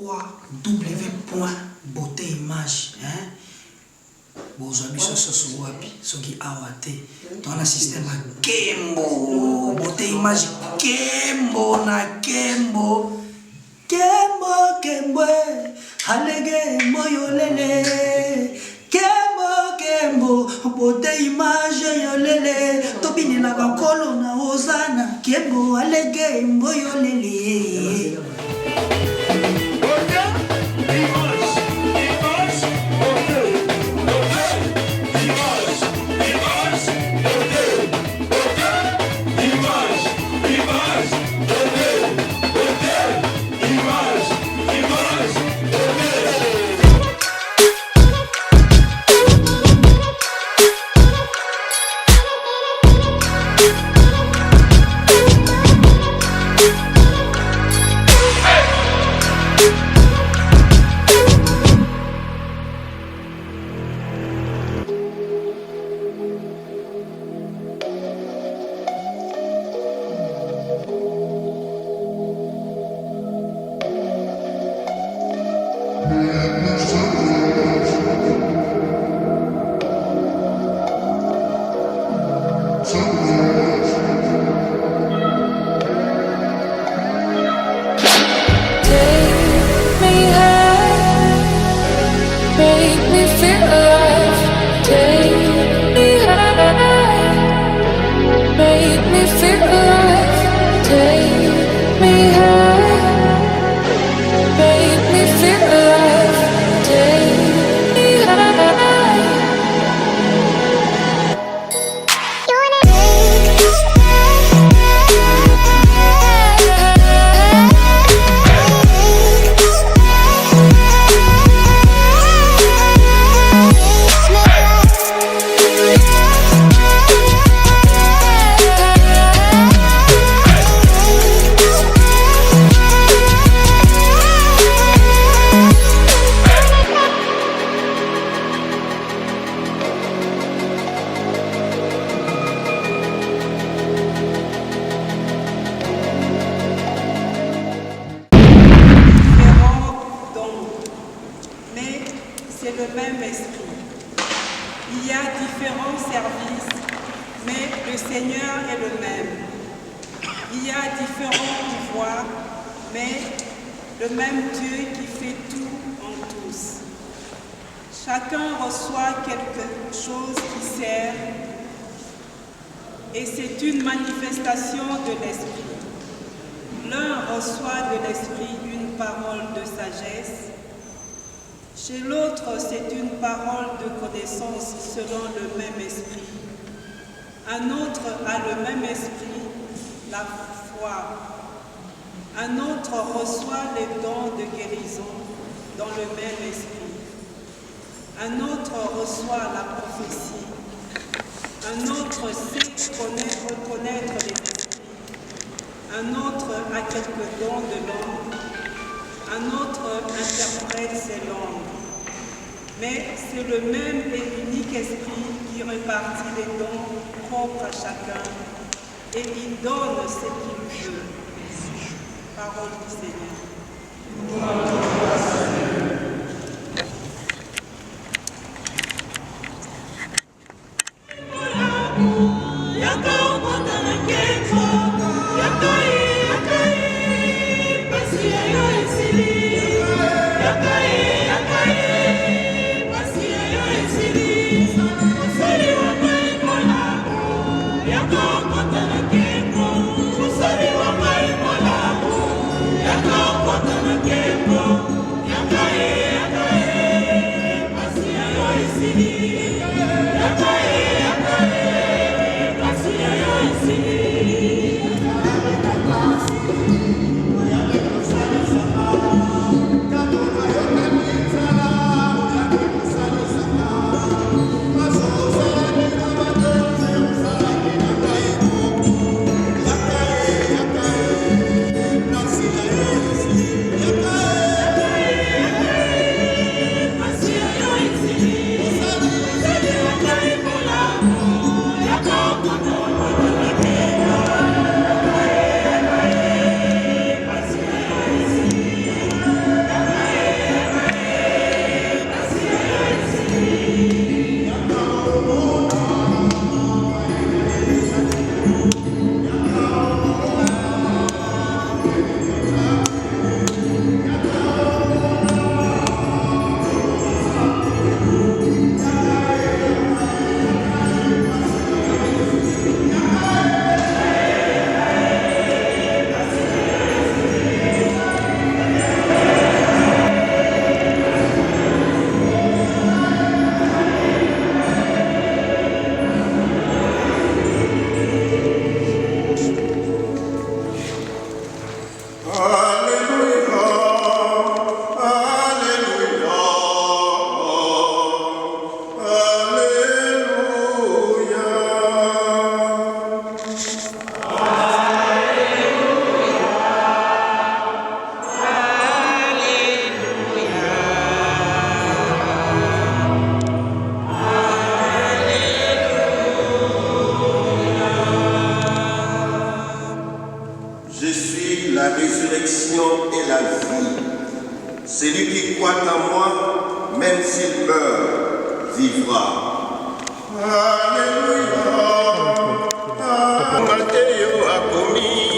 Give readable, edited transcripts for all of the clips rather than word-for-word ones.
www.beautéimage. Bozabi soso wapi soki awate dans le système à Kembo Beautéimage Kembo na Kembo Kembo halege moyolele Kembo Beautéimage yolele tobini na bakolo na ozana Kembo halege moyolele. Et c'est une manifestation de l'esprit. L'un reçoit de l'esprit une parole de sagesse. Chez l'autre, c'est une parole de connaissance selon le même esprit. Un autre a le même esprit, la foi. Un autre reçoit les dons de guérison dans le même esprit. Un autre reçoit la prophétie. Un autre sait reconnaître les esprits. Un autre a quelques dons de langue. Un autre interprète ces langues. Mais c'est le même et unique esprit qui répartit les dons propres à chacun et il donne ce qu'il veut. Parole du Seigneur. Yako Celui qui croit en moi, même s'il meurt, vivra. Alléluia. Matteo a commis.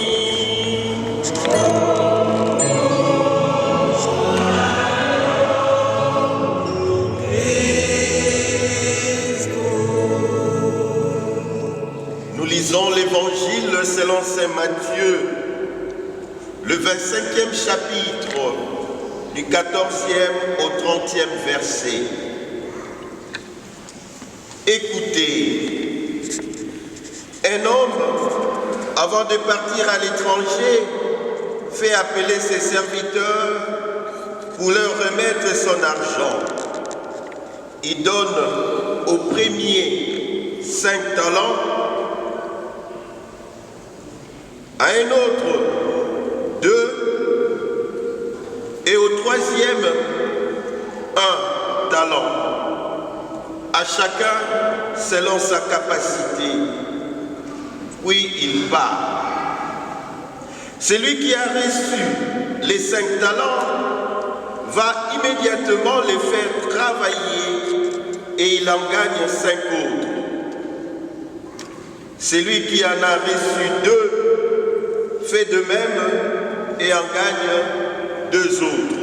Nous lisons l'évangile selon saint Matthieu, le 25e chapitre, du 14e au 30e verset. Écoutez, un homme, avant de partir à l'étranger, fait appeler ses serviteurs pour leur remettre son argent. Il donne au premier 5 talents, à un autre 2 et au troisième 1 talent, à chacun selon sa capacité. Puis il part. Celui qui a reçu les 5 talents va immédiatement les faire travailler et il en gagne 5 autres. Celui qui en a reçu 2 fait de même et en gagne 2 autres.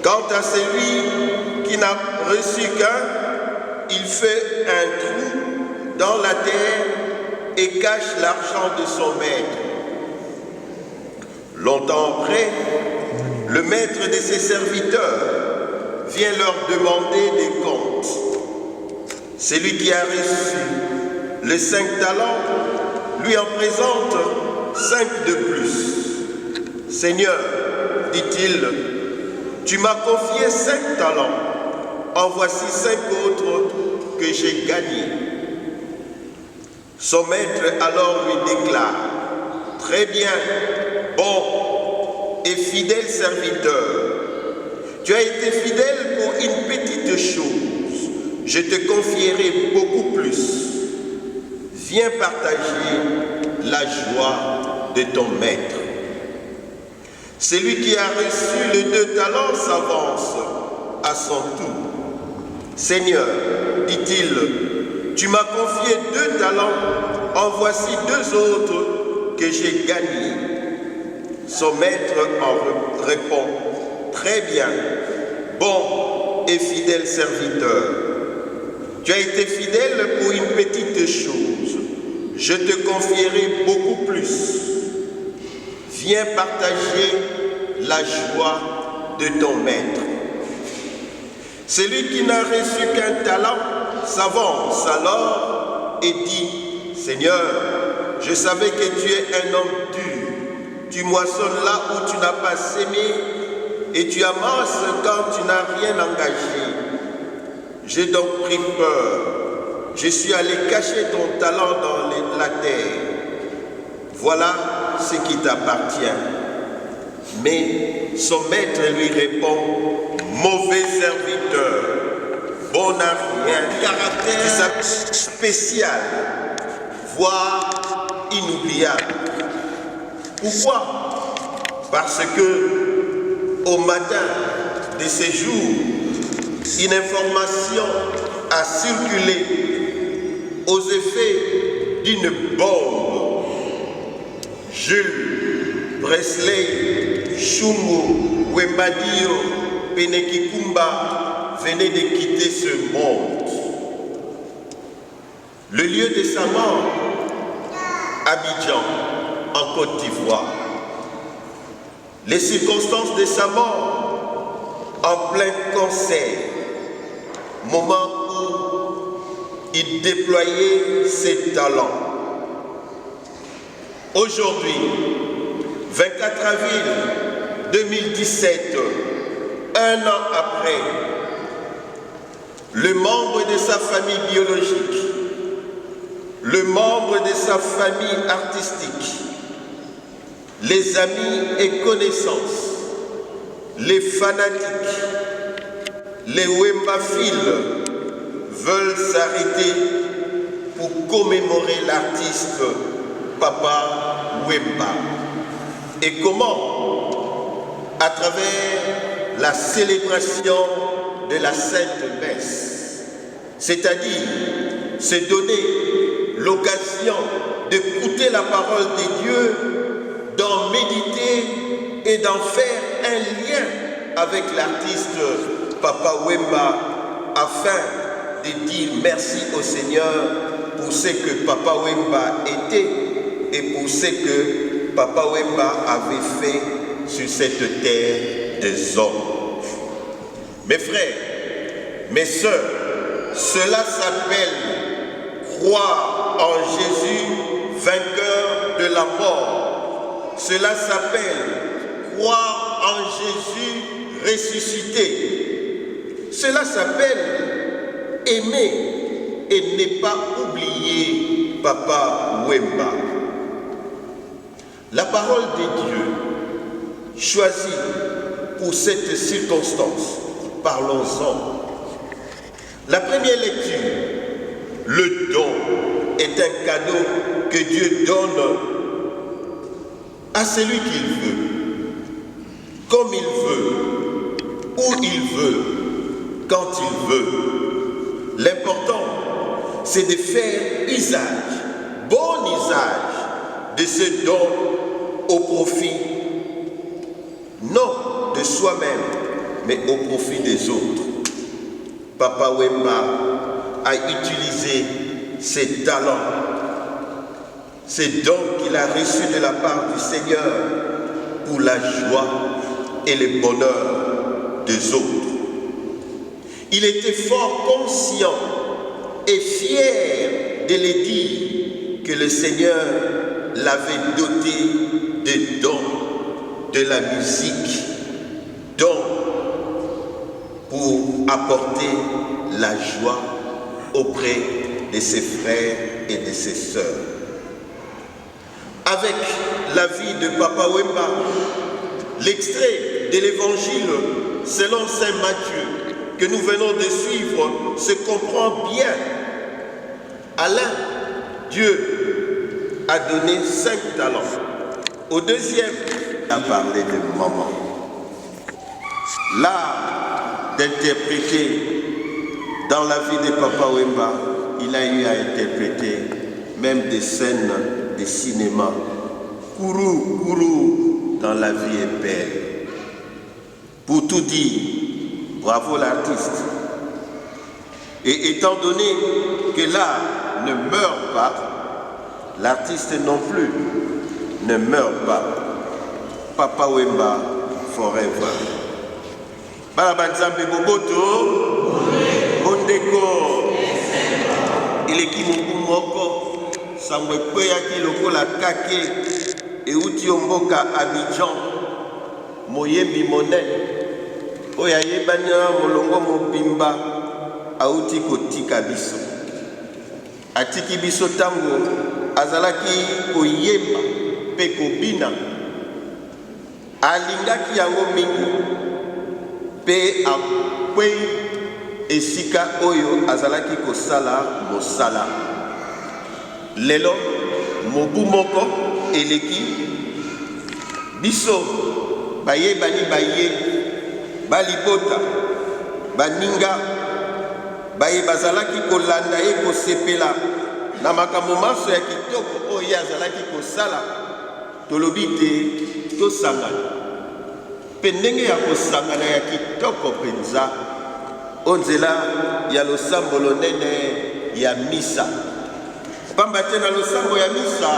Quant à celui qui n'a reçu qu'un, il fait un trou dans la terre et cache l'argent de son maître. Longtemps après, le maître de ses serviteurs vient leur demander des comptes. Celui qui a reçu les 5 talents lui en présente 5 de plus. Seigneur, dit-il, tu m'as confié 5 talents, en voici 5 autres que j'ai gagnés. Son maître alors lui déclare, très bien, bon et fidèle serviteur, tu as été fidèle pour une petite chose, je te confierai beaucoup plus. Viens partager la joie de ton maître. Celui qui a reçu les 2 talents s'avance à son tour. Seigneur, dit-il, tu m'as confié 2 talents, en voici 2 autres que j'ai gagnés. Son maître en répond, très bien, bon et fidèle serviteur. Tu as été fidèle pour une petite chose, je te confierai beaucoup plus. Viens partager la joie de ton maître. Celui qui n'a reçu qu'un talent s'avance alors et dit, Seigneur, je savais que tu es un homme dur. Tu moissonnes là où tu n'as pas sémé et tu amasses quand tu n'as rien engagé. J'ai donc pris peur. Je suis allé cacher ton talent dans la terre. Voilà ce qui t'appartient. Mais son maître lui répond, mauvais serviteur, bon à rien, caractère spécial, voire inoubliable. Pourquoi? Parce que au matin de ces jours, une information a circulé aux effets d'une bombe. Jules Presley Tshungu Wembadio Penekikumba venait de quitter ce monde. Le lieu de sa mort, Abidjan, en Côte d'Ivoire. Les circonstances de sa mort, en plein cancer, moment où il déployait ses talents. Aujourd'hui, 24 avril 2017, un an après, le membre de sa famille biologique, le membre de sa famille artistique, les amis et connaissances, les fanatiques, les wembaphiles veulent s'arrêter pour commémorer l'artiste Papa Wemba. Et comment? À travers la célébration de la Sainte Messe, c'est-à-dire se donner l'occasion d'écouter la parole de Dieu, d'en méditer et d'en faire un lien avec l'artiste Papa Wemba afin de dire merci au Seigneur pour ce que Papa Wemba était et pour ce que Papa Wemba avait fait sur cette terre des hommes. Mes frères, mes sœurs, cela s'appelle croire en Jésus, vainqueur de la mort. Cela s'appelle croire en Jésus ressuscité. Cela s'appelle aimer et ne pas oublier Papa Wemba. La parole de Dieu choisie pour cette circonstance, parlons-en. La première lecture, le don est un cadeau que Dieu donne à celui qu'il veut, comme il veut, où il veut, quand il veut. L'important, c'est de faire usage, bon usage de ce don au profit, non de soi-même, mais au profit des autres. Papa Wemba a utilisé ses talents, ces dons qu'il a reçus de la part du Seigneur pour la joie et le bonheur des autres. Il était fort conscient et fier de le dire que le Seigneur l'avait doté de dons de la musique, dons pour apporter la joie auprès de ses frères et de ses sœurs. Avec la vie de Papa Wemba, l'extrait de l'évangile selon Saint Matthieu que nous venons de suivre se comprend bien. À l'un, Dieu a donné 5 talents. Au deuxième, il a parlé de maman. L'art d'interpréter dans la vie de Papa Wemba, il a eu à interpréter même des scènes de cinéma. Kourou, Kourou, dans la vie est belle. Pour tout dire, bravo l'artiste. Et étant donné que l'art ne meurt pas, l'artiste non plus ne meurt pas. Papa Wemba forever. Balabanzambe Boboto, Ondeko, Ileki Moko, Sangwe Kweyaki Lokola Kake, Euti Omboka Abidjan, Moyembi Monet, Oya Yebanya Molongo Mobimba, Auti Kotika Biso. Atiki Biso Tango, Azalaki Koyemba, Peko Bina, Alingaki Yango Mingi, Pe Akwei Esika Oyo Azalaki Kosala Mosala. Lelo, Mobu Moko, Eleki, Biso, Baye Bani Baye, Balibota, Baninga, Baye Bazalaki Kolanda e Kosepela, Namakamu Maso ya Kitoko Oyo Azalaki Kosala, Tolobite, Tosangana. Pendenge ya kosangana ya kitoko penza onzela ya losambo lonene ya misa. Pamba tena losambo ya misa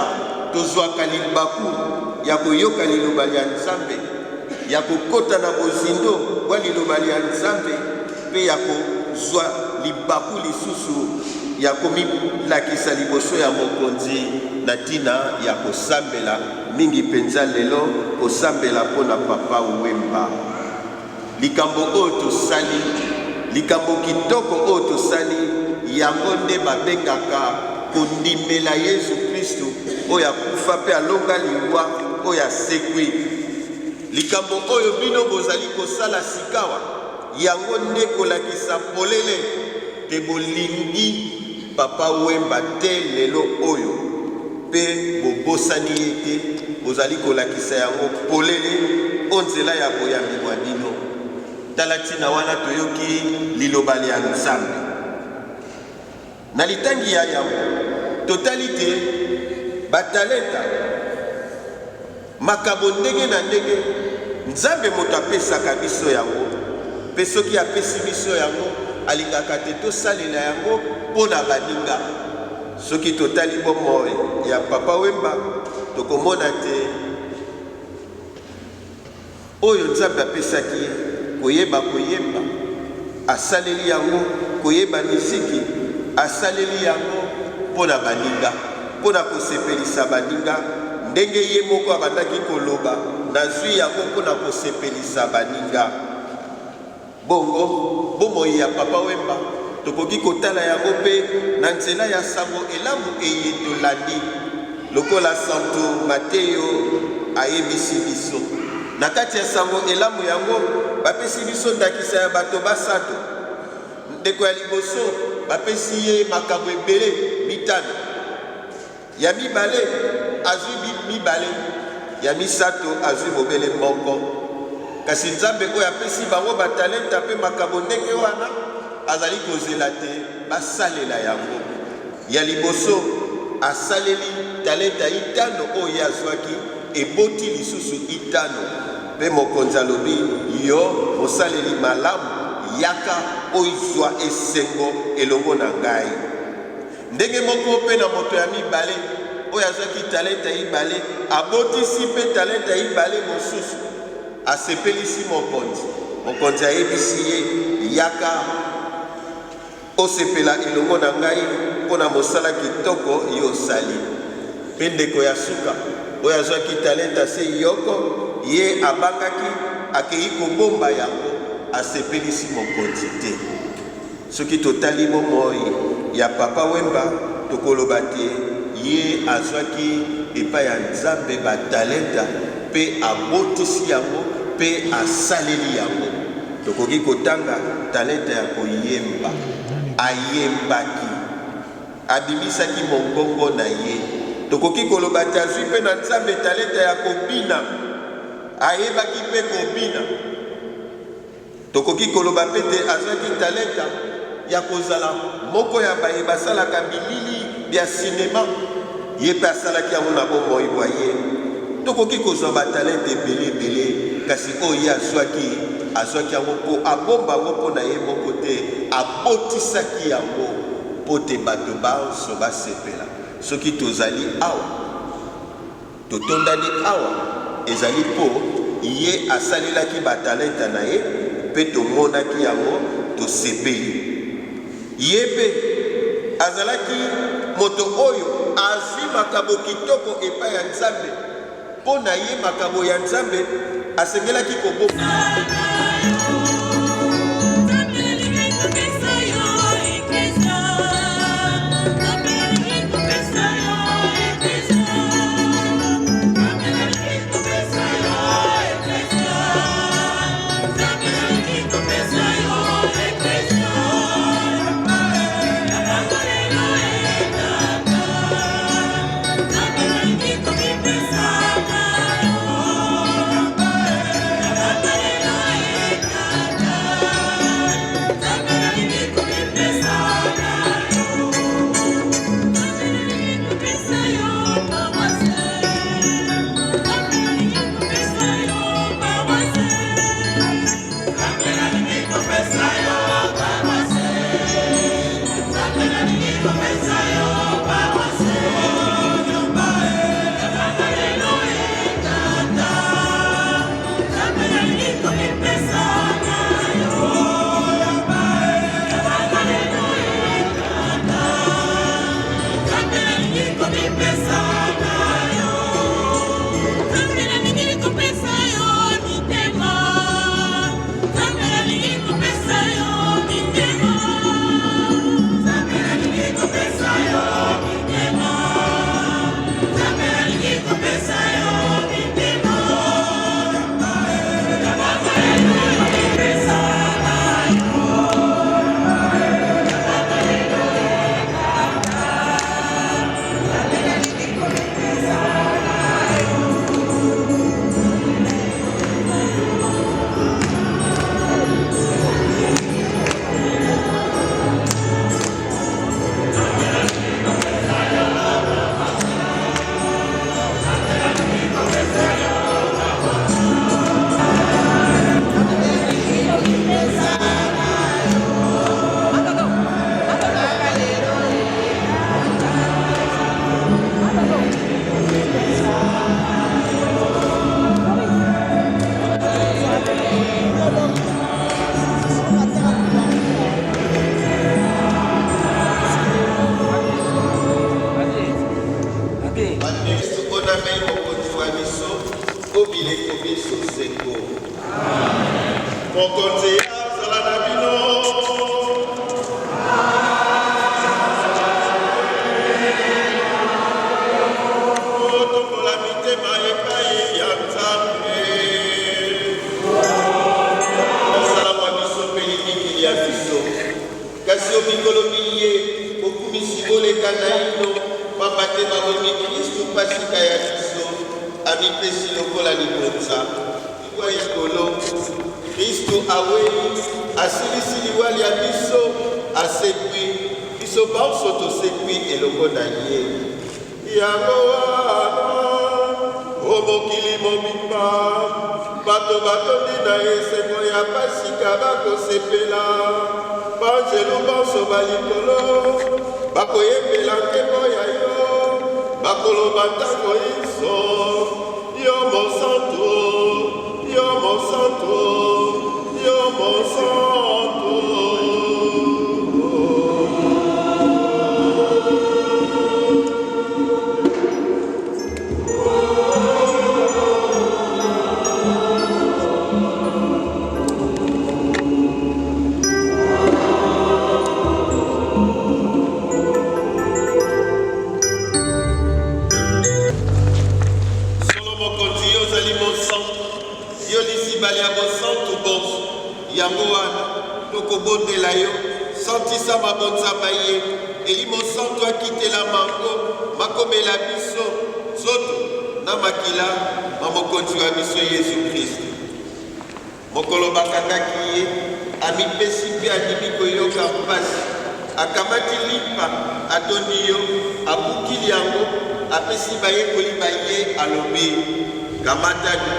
tozwaka libaku ya koyoka liloba lya Nzambe, ya kokota na bozindo wa liloba lya Nzambe, pe ya kozwa libaku lisusu ya komilakisa liboso ya mokonzi na tina ya kosambela mingi penza lelo kosambela mpona Papa Wemba. Likambo oyo tosali, likambo kitoko oyo tosali, yango nde babengaka kondimela Yesu Kristo oyo akufa mpe alonga liwa oyo asekwi. Likambo oyo bino bozali kosala sikawa, yango nde kolakisa polele te bolingi Papa Wemba te lelo oyo, pe bobosani ete bozali kolakisa yango polele onzela ya boyambi bwa bino. talatina wana toyoki lilobali ya nzambe na litangi ya yango totalite batalenta makambo ndenge na ndenge nzambe moto apesaka biso yango mpe soki apesi biso yango alingaka te tosalela yango mpo na baninga. Soki totali bomoi ya Papa Wemba tokomona te oyo nzambe apesaki koyeba koyemba asaleli yango, koyeba miziki asaleli yango mpo na baninga, mpo na kosepelisa baninga ndenge ye moko abandaki koloba nazwi yango mpo na kosepelisa baninga. Bongo bomoi ya Papa Wemba tokoki kotala yango mpe na nzela ya sango elamu eyetolandi lokola Santo Mateo ayebisi biso. Na kati ya sango elamu yango bapesi biso ndakisa ya bato basato. Ndeko ya liboso bapesi ye makambo ebele mitano, ya mibale azwi mibale, ya misato azwi mobele moko. Kasi nzambe oyo apesi bango batalenta mpe makambo ndenge wana azali kozela te basalela yango. Ya liboso asaleli talenta itano oyo azwaki eboti lisusu itano, mpe mokonzi alobi yo mosaleli malamu yaka oizwa esengo elongo na ngai. Ndenge moko mpe na moto ya mibale oyo azwaki talenta ibale abotisi mpe talenta ibale mosusu, asepelisi mokonzi. Mokonzi ayebisi ye yaka osepela elongo na ngai mpo na mosala kitoko yo osali. Mpe ndeko ya suka oyo azwaki talenta se yoko ye abangaki akei kobomba yango, asepelisi mokonzi te. Soki totali bomoi ya Papa Wemba tokoloba te ye azwaki epai ya nzambe batalenta mpe abotisi yango mpe asaleli yango. Tokoki kotanga talenta ya koyemba, ayembaki, abimisaki mongongo na ye. Tokoki koloba te azwi mpe na nzambe talenta ya kobina, ayebaki mpe kobina. Tokoki koloba mpe te azwaki talenta ya kozala moko ya baye basalaka bilili bya sinema, ye mpe asalaki yango na bomoi bwa ye. Tokoki kozwa batalenta ebele, kasi oyo ye azwaki yango mpo abomba yango mpo na ye moko te, abotisaki yango mpo te bato banso basepela. Soki tozali awa, totondani awa, ezali mpo ye asalelaki batalenta na ye mpe tomonaki yango tosepeli. Ye mpe azalaki moto oyo azwi makambo kitoko epai ya nzambe, mpo na ye makambo ya nzambe asengelaki koboma. mokonzi azala na bino. Tokola mitema epai ya Nzambe. Mosala mwa biso mpe linikili ya biso. Kasi omikolo miye okumisi boleka na ino pamba te babomi Kristu pasika ya biso amipesi lokola libonza. Likwa likolo Kristu aweli asilisi liwali ya biso asekwi biso banso tosekwi elongo na ye. Yango wana omokili mobimba bato batondi na esengo ya pasika bakosepela banzelu banso balikolo bakoyembela nkembo ya yo bakoloba ntango iso yo mosantu yo mosantu yo mosantu. Yango wana tokobondela yo santisa mabonzamba ye elimo santo akitela mango makomela biso zoto na makila mamokonzi wa biso Yesu Kristo. Mokolo bakangaki ye amipesi mpe andimi koyoka mpasi akamati lipa atoni yo abukili yango apesi bayekoli baye alobi kamatani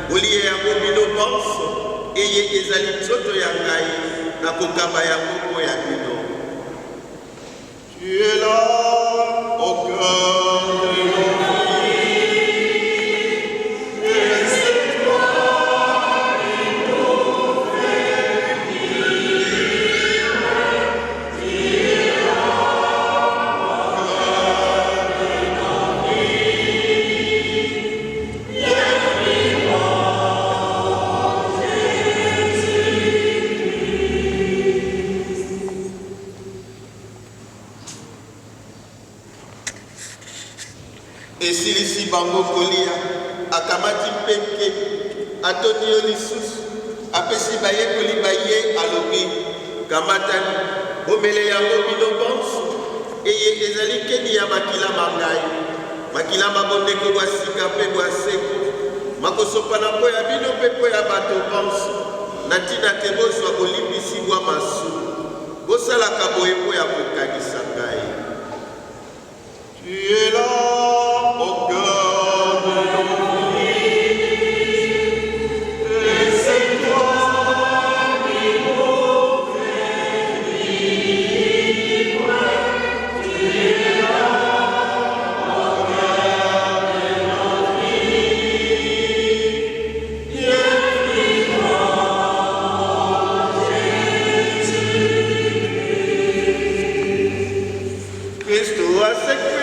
bolie yango bino banso eye ezali nzoto ya ngai na kokamba yango mpo ya bino. Tu es là au cœur de nos vies, et c'est toi qui nous fais vivre. Tu es là au cœur de nos vies, viens vivre. Esilisi bango kolia akamati mpenke atoni yo lisusu apesi bayekoli baye alobi kamatani bomele yango bino banso eye ezali keni ya makila mangai makila mabondeko bwa sika mpe bwa seko makosopana mpo ya bino mpe mpo ya bato banso na ntina te bozwa bolimbisi bwa masu bosalaka boye mpo ya kokanisa ngai. Tu es là au cœur de nos vies, et c'est toi qui nous fais vivre. Tu es là au cœur de nos vies, viens vivre Jésus-Christ. Cristo a sécuit.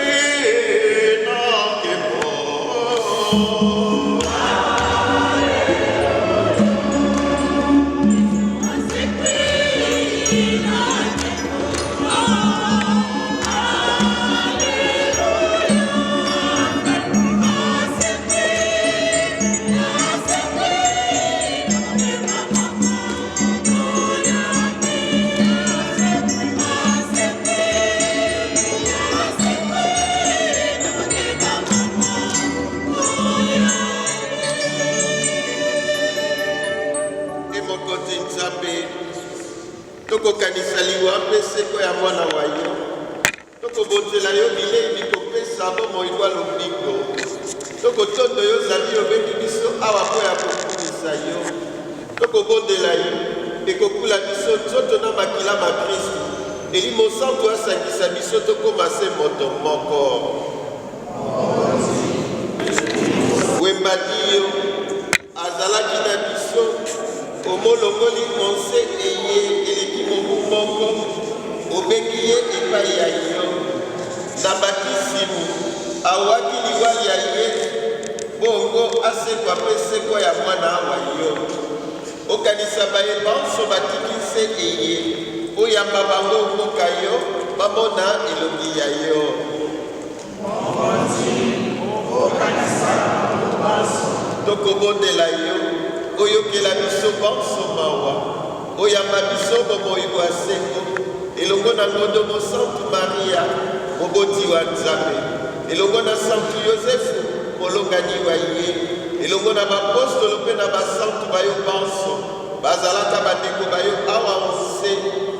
Tokokanisa liwa mpe seko ya mwana wa yo tokobonzela yo bilei bikopesa bomo ilwa lobiko tokotondo yo zali obengi biso awa mpo ya kokumisa yo tokobondela yo ekokula biso nzoto na makila ma Kristu elimo santo asangisa biso tokoma se moto moko. Wembadi yo azalaki na biso omolongoli onse eye eleki mobu moko obengi ye epai ya yo na batisimu awaki liwali ya ye bongo asekwa mpe sekwa ya mwana wa yo okanisa baye banso batikise eye oyamba bango mboka yo bamona elongi ya yo tokobondela yo oyokela biso banso mawa oyamba biso bomoi bwa seko elongo na ngondo mo Sainte Maria moboti wa Nzambe elongo na Sainte Yosefu molongani wa ye elongo na bapostolo mpe na basantu bayo banso bazalaka bandeko bayo awa mose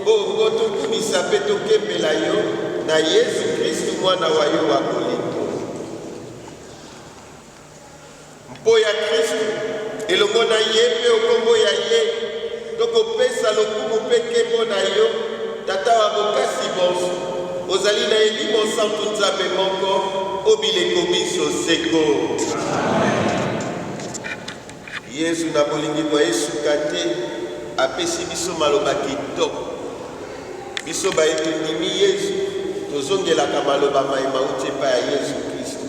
bongo tokumisa mpe tokembela yo na Yesu Kristu mwana wa yo wa bolingo mpo ya Kristu elongo na ye mpe okombo ya ye tokopesa lokumu mpe nkembo na yo tata wa bokasi bonso ozali na elimo santu Nzambe moko obileko biso seko Yesu na bolingi bwa esuka te apesi biso maloba kitoko biso bayetondimi Yesu tozongelaka maloba mayema uti epai ya Yesu Kristo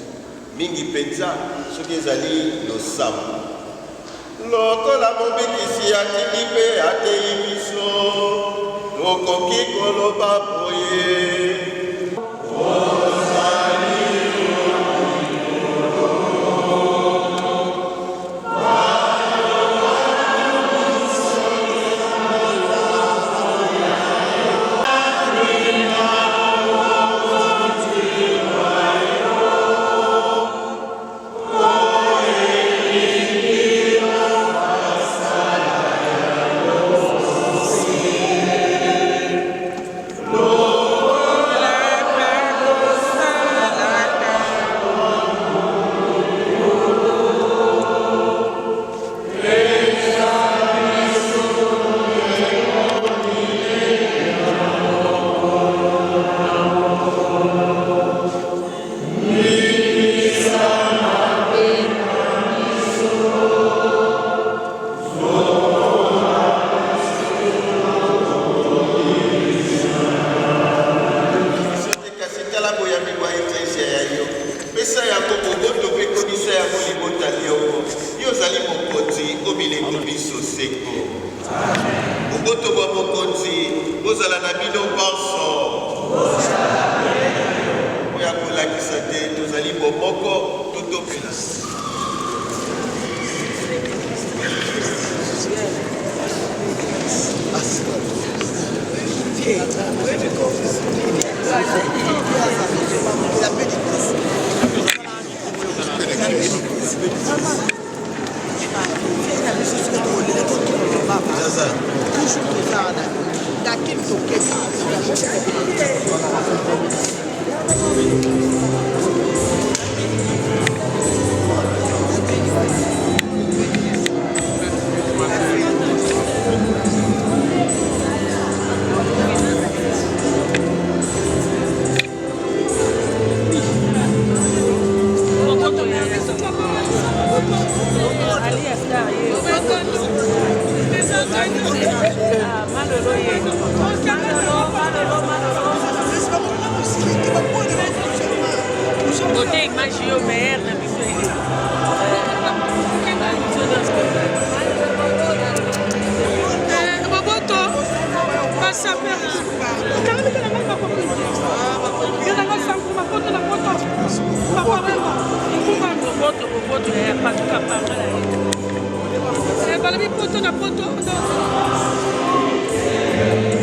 mingi mpenza soki ezali losambo lokola mobikisi atindi mpe atei biso tokoki koloba boye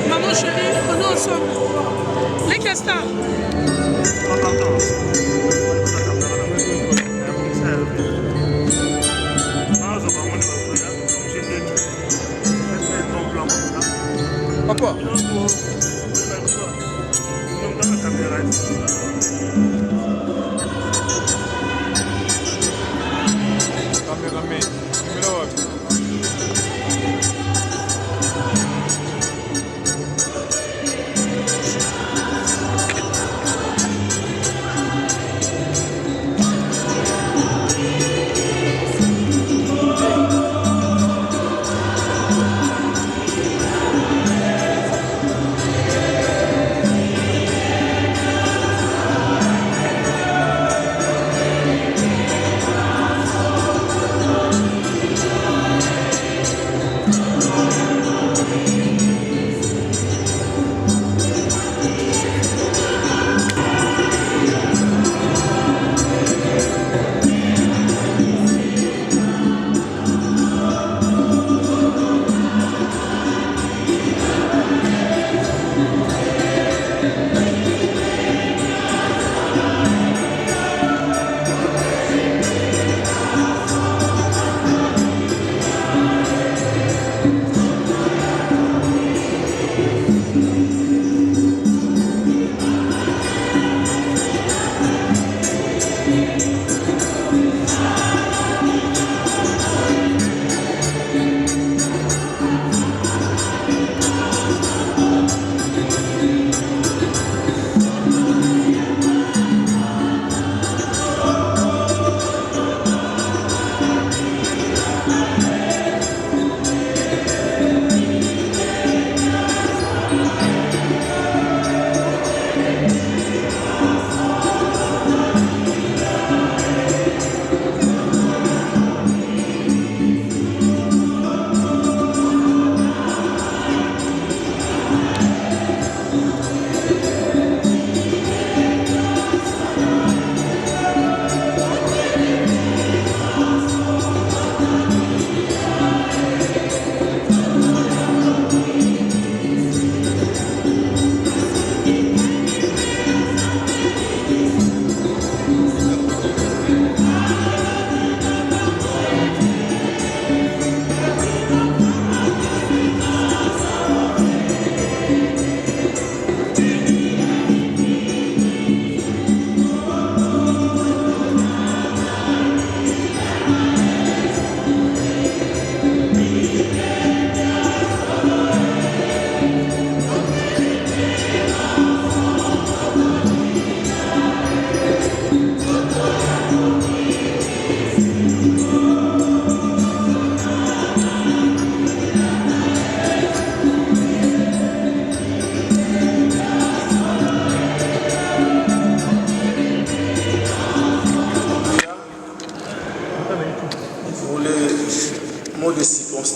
Maman chérie, on est ensemble. Les castors. Papa. Cameraman, número 8.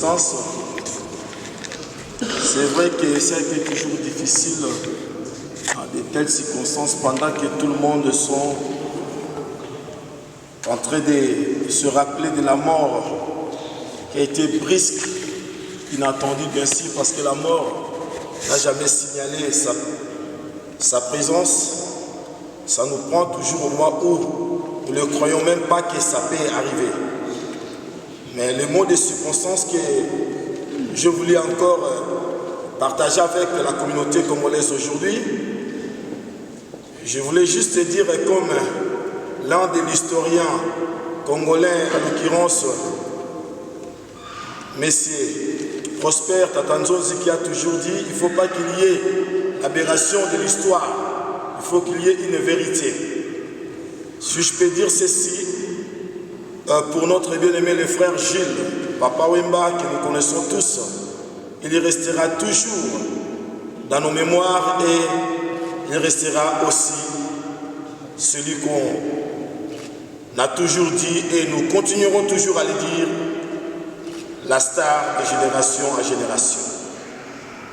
circonstances. C'est vrai que ça a été toujours difficile dans de telles circonstances pendant que tout le monde sont en train de se rappeler de la mort qui a été brusque, inattendue bien sûr, parce que la mort n'a jamais signalé sa présence. Ça nous prend toujours au mois où nous ne croyons même pas que ça peut arriver. Mais le mot de circonstance que je voulais encore partager avec la communauté congolaise aujourd'hui, je voulais juste dire comme l'un des historiens congolais, en l'occurrence M. Prosper Tatanzonzi, qui a toujours dit il ne faut pas qu'il y ait aberration de l'histoire, il faut qu'il y ait une vérité. Si je peux dire ceci, pour notre bien-aimé le frère Gilles, Papa Wemba, que nous connaissons tous, il restera toujours dans nos mémoires et il restera aussi celui qu'on a toujours dit et nous continuerons toujours à le dire, la star de génération en génération.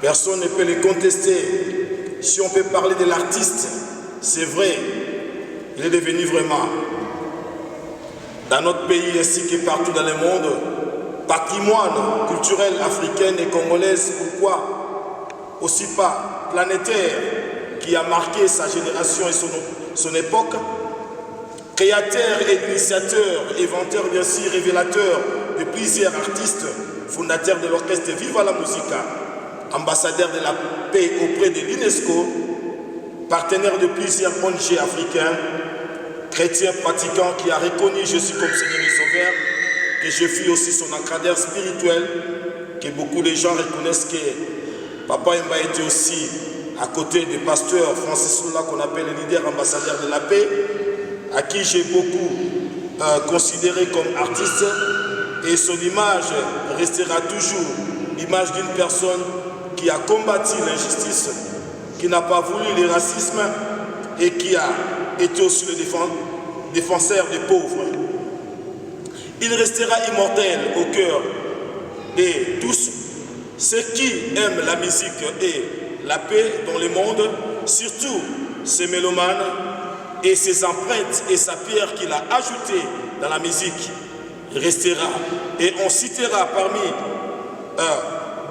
Personne ne peut le contester. Si on peut parler de l'artiste, c'est vrai, il est devenu vraiment, dans notre pays ainsi que partout dans le monde, patrimoine culturel africain et congolaise, pourquoi aussi pas planétaire, qui a marqué sa génération et son époque, créateur et initiateur, inventeur bien sûr, révélateur de plusieurs artistes, fondateur de l'orchestre Viva la Musica, ambassadeur de la paix auprès de l'UNESCO, partenaire de plusieurs ONG africains, chrétien pratiquant qui a reconnu Jésus comme Seigneur et Sauveur, que je fus aussi son encadreur spirituel, que beaucoup de gens reconnaissent que Papa Wemba était aussi à côté du pasteur Francis Lula, qu'on appelle le leader ambassadeur de la paix, à qui j'ai beaucoup considéré comme artiste, et son image restera toujours l'image d'une personne qui a combattu l'injustice, qui n'a pas voulu le racisme et qui a été aussi le défenseur des pauvres. Il restera immortel au cœur de tous ceux qui aiment la musique et la paix dans le monde, surtout ces mélomanes et ses empreintes et sa pierre qu'il a ajoutée dans la musique. Il restera et on citera parmi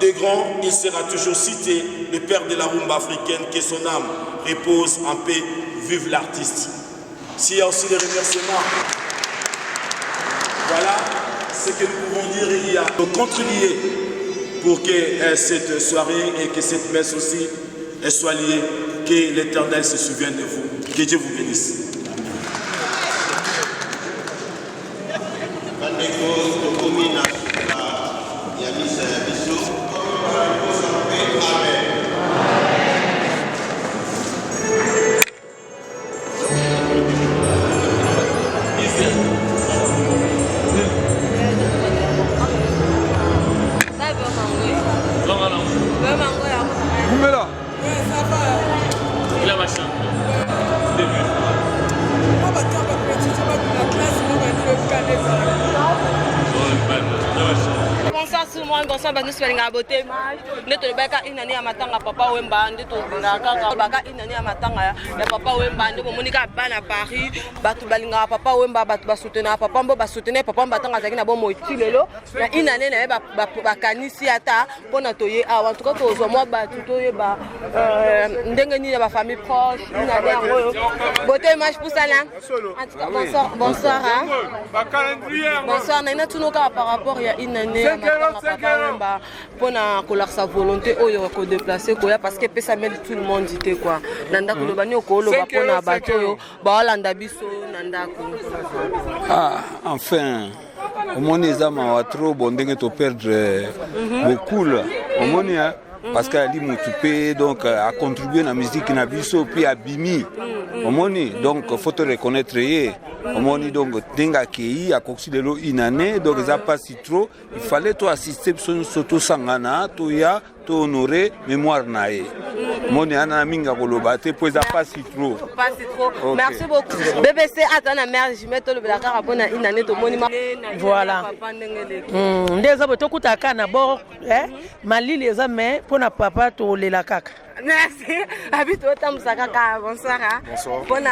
des grands, il sera toujours cité le père de la rumba africaine, que son âme repose en paix, vive l'artiste. S'il y a aussi des remerciements, voilà ce que nous pouvons dire. Il y a contribué pour que cette soirée et que cette messe aussi soit liée, que l'Éternel se souvienne de vous. Que Dieu vous bénisse. Bonsoir, nous sommes à beauté. Nous sommes à une année à Matanga, Papa Wemba, nous sommes à une année à Matanga, Papa Wemba, nous sommes à Paris, Batu Balinga, Papa Wemba, Batu Basoutenir, Papa Mbo Basoutenir, Papa Batanga, Zagina Bomo, Tilelo, une année à Bakanisi Ata, Ponatoye, en tout cas, aux mois Batutoye, Ndengeni, ma famille proche, une année à beauté, match pour ça là. En tout cas, bonsoir, bonsoir. Bonsoir, Nana Tunoka par rapport à une année à Matanga. Pour sa volonté de déplacer parce que ça met tout le monde dit quoi nanda ko bani ko lo ba pona bato ba landa biso nanda ko enfin au moins les âmes wa trop bon ndenge to perdre beaucoup au moins parce qu'elle est donc a contribué à la musique na biso puis à bimi omoni donc faut te reconnaître omoni donc denga kei a considéré une année donc ça pas si trop il fallait toi assister soto sangana to ya to honorer mémoire nae Moni ana minga koloba te po eza pas si trop. Pas si trop. Merci beaucoup. BBC atana mère jimé to le belaka rapona inane to moni. Voilà. Ndeza boto kutaka na bord malili eza mais pona papa to lela kaka. Merci. Habito tamsaka ka bonsoir. Bonsoir. Pona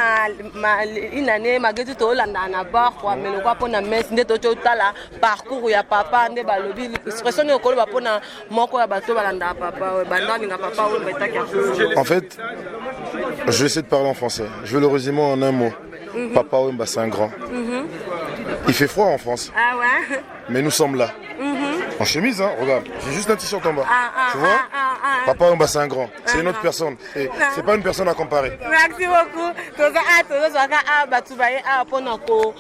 inane magetu to landa na bar kwa melo kwa pona mes nde to tala parcours ya papa nde balobi expression ne okolo ba pona moko ya bato balanda papa banda linga papa o betaki. En fait, je vais essayer de parler en français. Je vais le résumer en un mot. Papa Wemba, c'est un grand. Il fait froid en France. Ah ouais. Mais nous sommes là. En chemise, hein, regarde. J'ai juste un t-shirt en bas. Tu vois Papa Wemba, c'est un grand. C'est une autre personne. C'est pas une personne à comparer. Merci beaucoup. Toza batubaye pona ko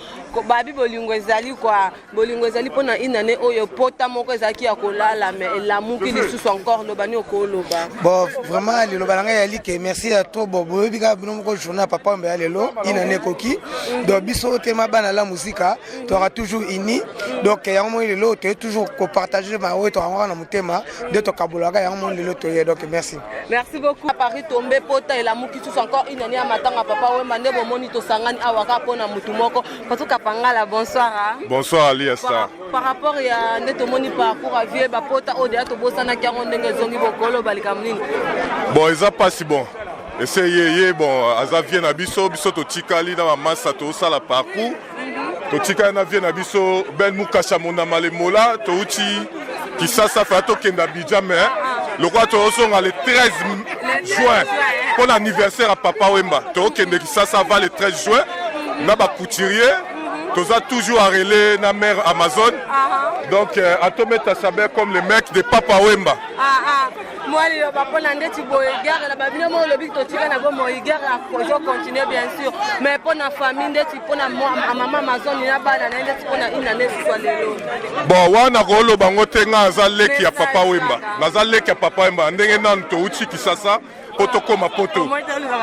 babi bolingo ezali kwa bolingo ezali pona inane oyo pota moko ezaki ya kolala mais la muki lisusu encore lo bani okoloba. Bon vraiment le balanga yali ke merci à toi bobo bika bino moko journée papa Wemba lelo inane koki donc biso tellement bana la musique tu auras toujours ini donc ya mo lelo tu toujours ko partager ma oyo to ngana mutema de to kabulaga ya mo lelo to donc merci. Merci beaucoup. À Paris tombé pota et la muki lisusu encore inane ya matanga papa Wemba nde bomoni to sangani awaka pona mutu moko parce que Pangala, bonsoir. Bonsoir Ali Asta. Par rapport à Netomoni parcours à vie, Bapota, Odea, Tobosana, Karon, Zongi, Bokolo, Balikamlin. Bon, ils n'ont pas si bon. Essayez, bon, Azavien Abisso, Bisso, Totikali, dans ma masse, ça la parcours. Totika Navien Abisso, Ben Moukasha, Monamale Mola, Touchi, qui ça fait à Tokenda Bidjame. Le roi Toroson a le 13 juin pour l'anniversaire à Papa Wemba. Tokenda qui ça va le 13 juin. Naba couturier. Tu as toujours arrêté la mer Amazon. Donc, à te mettre à saber comme le mec de Papa Wemba. Moi, je vais prendre un petit peu de guerre. La Babylone, le but de tirer la bombe, je continue bien sûr. Mais pour la famille, pour la maman Amazon, il n'y a pas une année sur les lots. Bon, on a rolo bangote nga zalé qui a Papa Wemba. Na zalé qui a Papa Wemba. Ndenge nan to uchi kisasa. Poto koma poto.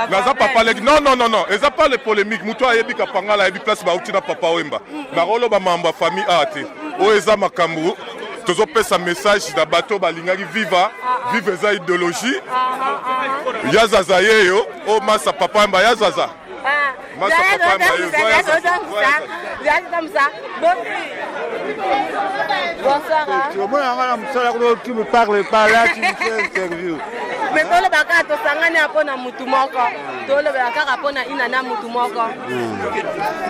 Naza papa lek non. Eza pas les polémiques. Muto ayebi ka pangala ayebi place ba uti na Papa Wemba. Na rolo ba mamba famille ate. O eza makambu. Tozo pesa message da bato balingaki vive eza idéologie. Yazaza yeyo o masa Papa Wemba yazaza. Masa Papa Wemba Bonsoir. Tu me parles pas là, tu me fais interview. Mais tout le bagage, tu sangane apona mutumoko. Tout le bagage apona inana mutumoko.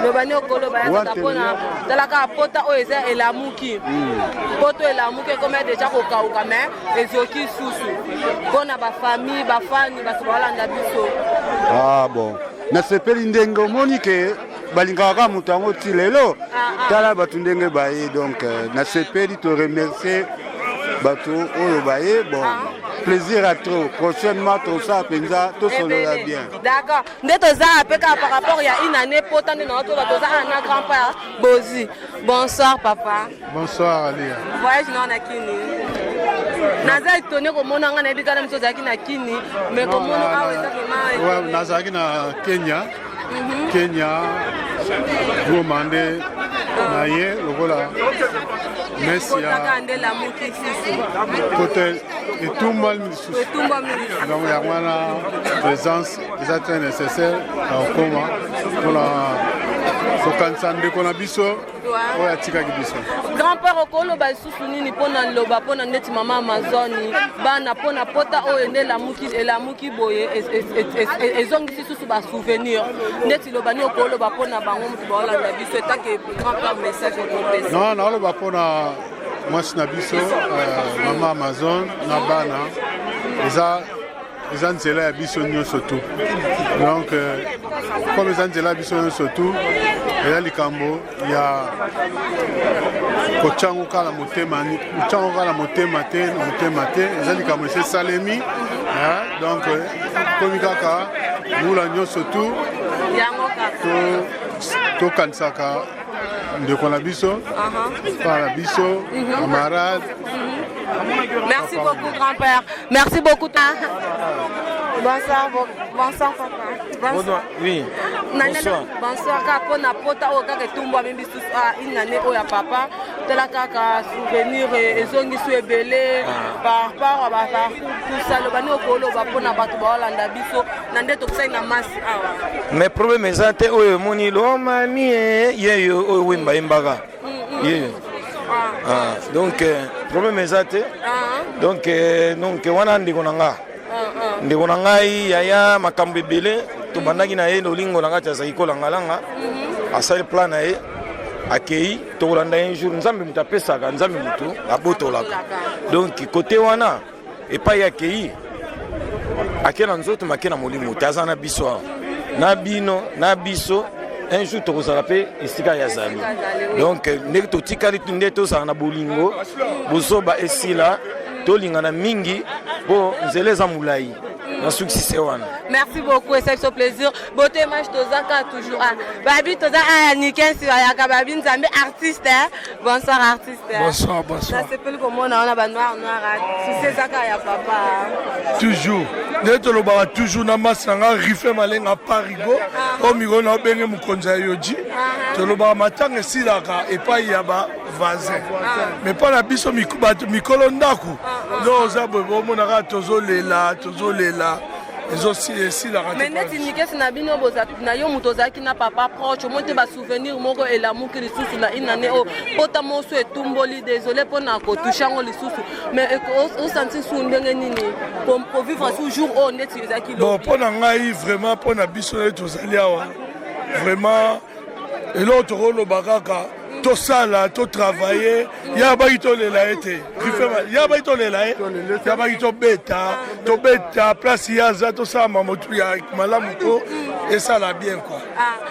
Le banyo kolo bagage apona. Dalaka apota oeza elamuki. Poto elamuki comme déjà koka okame. Ezoki susu. Bona ba famille, ba fani, ba sobalanda biso. Ah bon. Na sepeli ndengo monike balingaka mutu yango ti lelo. Tala batu ndenge baye donc na sepeli te remercier batu oyo baye bon. Plaisir à trop. Prochainement, tout ça, tout ça bien. D'accord. Par rapport à une année, un grand-père, Bozi. Bonsoir, papa. Bonsoir, Ali. Voyage non à Kini. Naza étonné comme on a un habit à la Kini, mais comme on a un Nazaki na Kenya. Kenya, vous demandez, naïe, le voilà. Merci à côté et tout le monde. Donc il y a une présence déjà très nécessaire pour la Fokansande qu'on a biso. Grand-père okolo ba susu nini pona loba pona ndeti mama Amazoni bana pona pota o ende la muki boye ezongisi susu ba souvenir ndeti loba ni okolo ba pona bango mutu ba la biso etake grand-père message okopesa. Non loba pona mwasi na biso mama Amazon na bana eza nzela ya biso nyonso tu. Donc comme eza nzela ya biso nyonso tu eza likambo ya kochanguka la motema te eza likambo esalemi donc komi kaka mula nyonso tu tokanisaka ndeko na biso para biso camarade. Merci beaucoup grand-père. Merci beaucoup. Bonsoir papa. Bonsoir. Oui. Bonsoir. Bonsoir kapona pota o kaka tumba mimbi susu inane o ya papa tela kaka souvenir ezongisu ebele par rapport à tout ça le bani okoloba mpona bato baolanda biso na nde tokosali na masi awa mais problème eza te oyo emoni lo mami ye oyo wemba yembaka ye donc problème eza te donc wana ndeko na nga ndeko na ngai yaya makambo ebele tobandaki na ye nolingo na kati azalaki kolangalanga asali plan na ye akei tokolanda un jour nzambe moto apesaka nzambe moto abotolaka donc kote wana epai akei ake na nzoto make na molimo te aza na biso awa na bino na biso un jour tokozala mpe esika ya zali donc ndenge totikali nde tozala na bolingo bozoba esila tolingana mingi mpo nzela eza molai na succès wana. Merci beaucoup et c'est un plaisir. Beauté match tozaka toujours. Babi toza Niken Siwayaka babi nzambe artiste. Bonsoir artiste. Bonsoir. Ça s'appelle comment on a ba noir. C'est ça ya papa. Toujours. Neto ba toujours na masanga rife malenga parigo. Omigo na benge mukonza yoji. Toloba matanga silaka epai ya ba vazin. Mais pas la biso mikolo ndaku. Non za bobo monaka tozolela. Mais neti nikesi na bino boza na yo muto zaki na papa proche monte ba souvenir moko et l'amour que lisusu na inane o pota moso etumboli désolé pona ko touchango lisusu mais au senti su ndenge nini pour vivre ce jour au neti zaki lo bon pona ngai vraiment pona biso na tozali awa vraiment et l'autre rôle bakaka to sala to travailler ya ba itolela ete ya ba itolela ya ba ito beta place ya za to sa mamotu ya malamu ko et ça la bien quoi.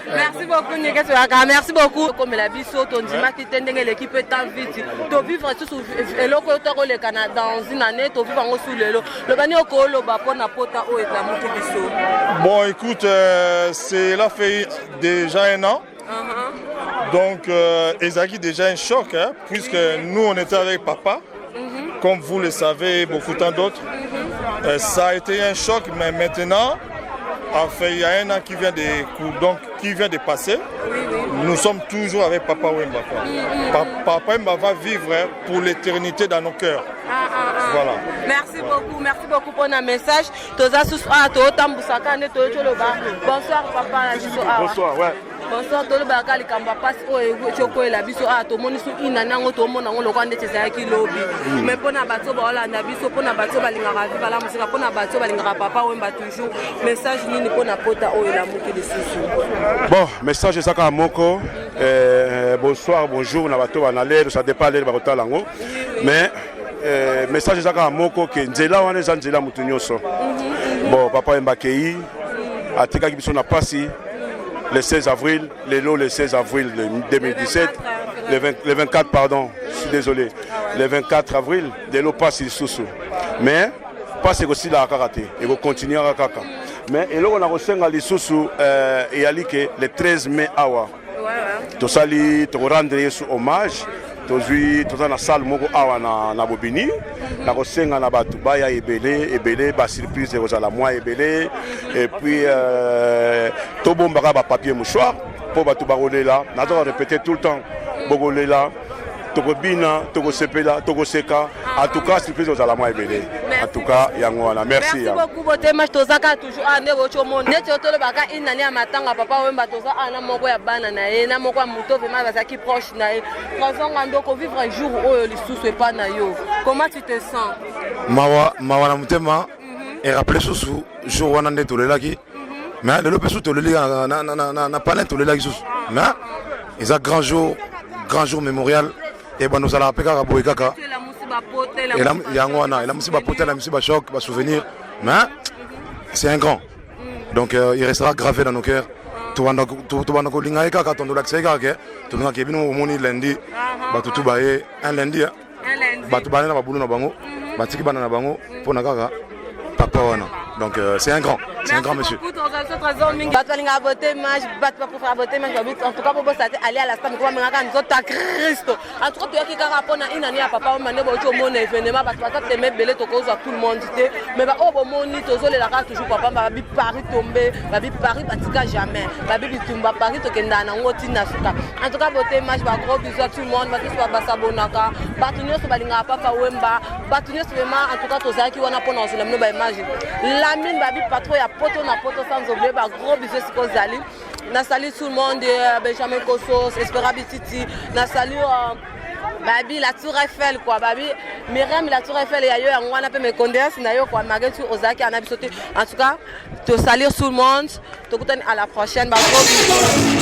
Merci beaucoup Nikes Siwayaka, merci beaucoup comme la biso to ndima ki tendenge l'équipe est vite to vivre sous eloko to ko le Canada dans une année to vivre en sous lelo le bani okolo ba pona pota o et la moto biso. Bon écoute c'est là fait déjà un an. Donc, Ezaki déjà un choc, hein, puisque nous on était avec papa, comme vous le savez, beaucoup tant d'autres. Ça a été un choc, mais maintenant, enfin, il y a un an qui vient de passer. Nous sommes toujours avec Papa Wemba. Papa Wemba va vivre pour l'éternité dans nos cœurs. Voilà. Merci beaucoup pour notre message. Bonsoir papa. Bonsoir, ouais. Bonsoir tolo bakali kamba passe o choko la biso to moni su ina nango to mona ngo lokwa ndete za ki lobby mais pona bato ba ola na biso pona bato balinga ravi bala musika pona bato balinga papa Wemba toujours message nini pona pota o la moki de susu. Bon message saka moko bonsoir bonjour na bato banale ça dépend les bato lango mais message saka moko ke nzela wana za nzela mutu nyoso bon papa Wemba kei atika ki biso na pasi le 16 avril, le 16 avril 2017, le 24, pardon, je suis désolé, le 24 avril, Lelo passe il sous. Mais, passe aussi la karaté, il va continuer à kaka. Mais, et là, on a reçu les sous et le 13 mai, awa. Tout ça, tu rendre hommage. Tozui toza na salle moko awa na Bobini na kosenga na batu baya ebele ba surprise kozala moi ebele et puis tobombaka ba papier mouchoir pour batu barolela na to répéter tout le temps bogolela tokobina tokosepela tokoseka en tout cas surprise kozala moi ebele en tout cas yango wana merci beaucoup bote match tozaka toujours ande bocho monde neti otolo baka inani ya matanga papa Wemba toza ana moko ya bana na ye na moko ya muto vraiment bazaki proche na ye kazonga ndoko vivre un jour oyo lisusu epa na yo comment tu te sens mawa na mutema et rappeler susu jour wana nde tolelaki mais lelo pesu toleli na panel tolelaki susu mais eza grand jour mémorial et ben nous allons appeler kaka boy kaka et yango wana et la musiba potel la musiba choc ba souvenir mais c'est un grand donc il restera gravé dans nos cœurs tout bana ko linga kaka tondo la tseka ke to nga ke bino moni lundi ba tutu ba e un lundi ba tu bana ba bulu na bango ba tiki bana na bango pona kaka papa wana. Donc c'est un grand monsieur. En tout cas, pour aller à la stade, nous en tout cas, tu as qui carapona une année à papa, on a mon événement, parce que tu as belé tout le monde. Mais au moni, tu as la carte toujours papa, ma vie Paris tombé, ma vie Paris batika jamais, ma vie tumba Paris to kenda na ngoti na suka. En tout cas, beauté match ba gros bisous à tout le monde, parce que ba basabonaka, batunyo so balinga papa wemba, batunyo vraiment en tout cas to zaki wana pona osila mno ba image. La mine babi patron ya poto na poto sans oublier ba gros bisous siko zali. Na salut tout le monde, Benjamin Kossos, Espera Bititi, na salut Babi la Tour Eiffel quoi, Babi Myriam la Tour Eiffel et ailleurs on a peu mes condoléances na yo quoi malgré tout Ozaki en a sauté. En tout cas, te saluer tout le monde, te écouter à la prochaine. Ba gros bisous.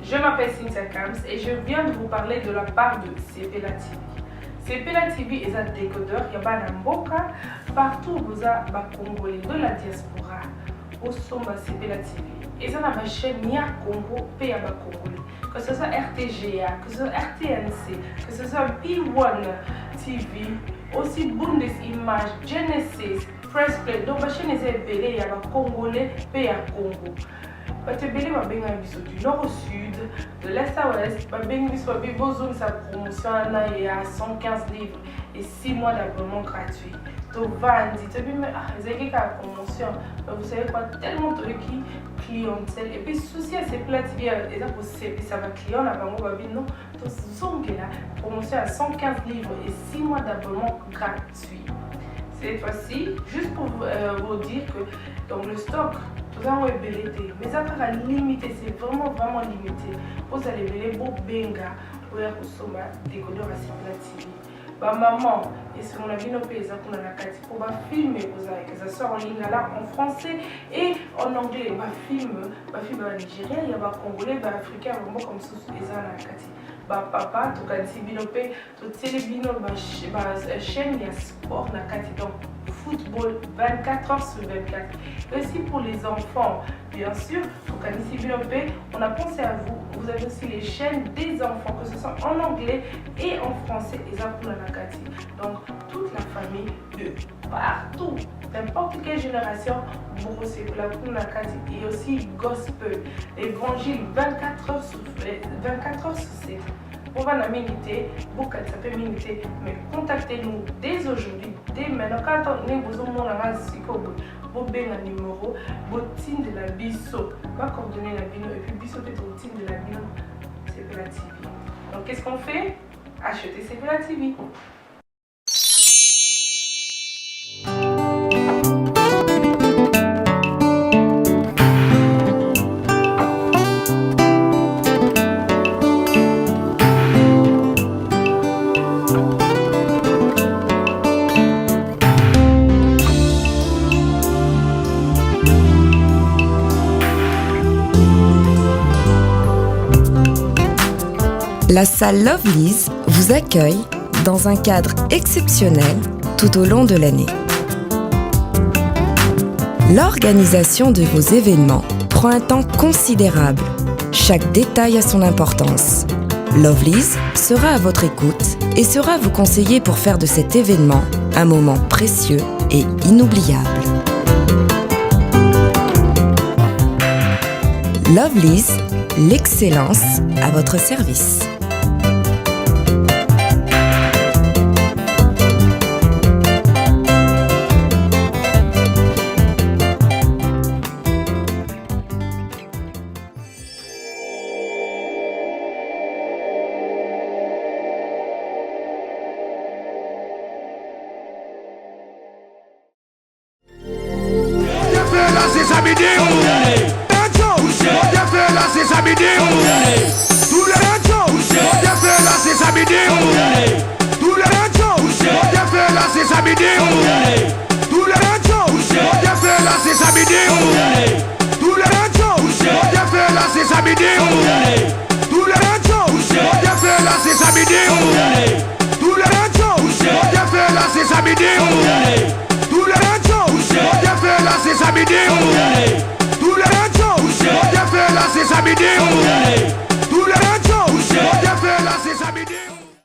Je m'appelle Cynthia Kams et je viens de vous parler de la part de Sepela TV. Sepela TV est un décodeur qui est un mboka partout où vous avez des Congolais de la diaspora au sommet Sepela TV. Et ça ma chaîne Nia Congo paye à Congolais. Que ce soit RTGA, que ce soit RTNC, que ce soit P1 TV, aussi Bundesimage, Genesis, Press Play. Donc ma chaîne est belée à Congolais paye à Congo. Batebele babenga biso du nord au sud, de l'est à ouest, babenga biso besoin sa promotion à 115 livres et 6 mois d'abonnement gratuit. Tovandi, tu sais, mais c'est la promotion. Vous savez quoi, tellement de clientèle. Et puis, souci à ces plats TV, ça va client, là, non, la promotion à 115 livres et 6 mois d'abonnement gratuit. Cette fois-ci, juste pour vous dire que dans le stock, tout ça est belleté, mais ça sera limité, c'est vraiment limité. Vous allez belleter pour benga, pour consommer des décodeurs à ces plats TV. Bah maman, et ce qu'on a vu nos pays, pour filmer, ça sort en ligne là en français et en anglais. Bah film en Nigeria, il y a des Congolais, des Africains, vraiment comme ça, les Anakati. Bah papa, tu as dit binopé, tu télébino, chaîne, il y a sport nakati, donc football 24 heures sur 24. Aussi pour les enfants, bien sûr, on a pensé à vous. Vous avez aussi les chaînes des enfants, que ce soit en anglais et en français, et ça pour la nakati. Donc toute la famille de partout, n'importe quelle génération, vous aussi pour la nakati et aussi gospel, évangile 24 heures sur 7. On va la miniter, beaucoup ça peut miniter, mais contactez-nous dès aujourd'hui, dès maintenant. Quand on est besoin de vous avez un numéro, vous de la biso, va coordonner la bino et puis biso peut être de la bino, c'est la TV. Donc qu'est-ce qu'on fait? Acheter c'est la TV. La salle Lovely's vous accueille dans un cadre exceptionnel tout au long de l'année. L'organisation de vos événements prend un temps considérable. Chaque détail a son importance. Lovely's sera à votre écoute et saura vous conseiller pour faire de cet événement un moment précieux et inoubliable. Lovely's, l'excellence à votre service. Tout le monde,